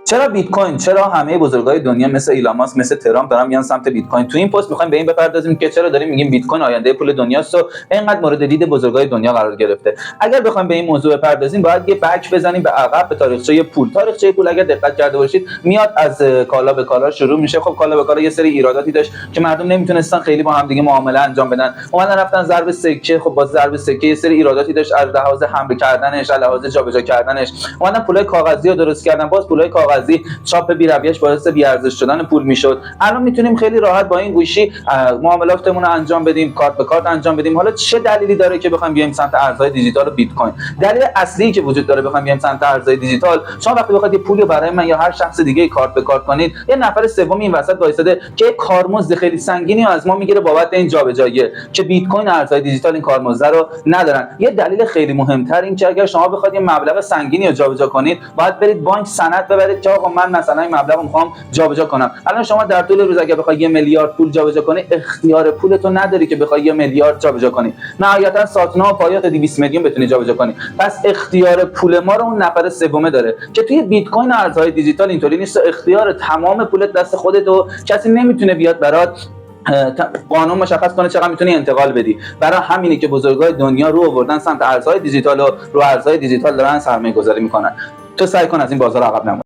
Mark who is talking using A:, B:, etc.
A: چرا بیت کوین؟ چرا همه بزرگای دنیا مثل ایلان ماسک، مثل ترامپ دارن میان سمت بیت کوین؟ تو این پست می‌خوایم به این بپردازیم که چرا داریم میگیم بیت کوین آینده پول دنیاست و اینقدر مورد دید بزرگای دنیا قرار گرفته. اگر بخوایم به این موضوع بپردازیم باید یه بک بزنیم به عقب به تاریخچه پول. تاریخچه پول اگر دقت کرده باشید میاد از کالا به کالا شروع میشه. خب کالا به کالا یه سری ایراداتی داشت که مردم نمیتونستن خیلی با هم دیگه معامله انجام بدن. اومدن رفتن ضرب سکه، خب با ضرب سکه یه سری ایراداتی داشت از لحاظ حمل کردنش، از لحاظ جابجا کردنش. اومدن پولای کاغذی رو درست کردن. باز پولای کاغذی چاپ بی‌رویه‌اش باعث بی‌ارزش شدن پول میشد. الان میتونیم خیلی راحت با این گوشی معاملاتمون رو انجام بدیم، کارت به کارت انجام بدیم. حالا چه دلیلی داره که بخوایم بیایم سمت ارزهای دیجیتال و بیت کوین؟ دلیل اصلی که وجود داره بخوایم بیایم سمت ارزهای دیجیتال، شما وقتی بخواید یه پولی برای من یا هر شخص دیگه کارت به کارت کنید، یه نفر سوم این وسط وایساده که کارمزد خیلی سنگینی از ما میگیره بابت این جابجایی که بیت کوین ارزهای دیجیتال این کارمزد رو ندارن. یه دلیل خیلی مهمتر این که اگر شما بخواید یه مبلغ سنگینی رو جابجا کنید، باید برید بانک سند ببرید که آقا من مثلا این مبلغ رو میخوام جابجا کنم. الان شما در طول روز اگه بخوای 1 میلیارد پول جابجا کنی، اختیار پولتو نداری که بخوای 1 میلیارد جابجا کنی. نهایتا ساتنا و پایات 200 میلیون بتونی جابجا کنی. پس اختیار پول ما رو اون نفر سومه داره که توی بیت کوین ارزهای دیجیتال اینطوری نیست. اختیار تمام پولت دست خودت و کسی نمیتونه بیاد برات قانون مشخص کنه چقدر میتونی انتقال بدی. برای همینه که بزرگای دنیا رو آوردن سمت ارزهای دیجیتال و رو ارزهای دیجیتال دارن سرمایه‌گذاری میکنن. تو سعی کن از این بازار عقب نمونی.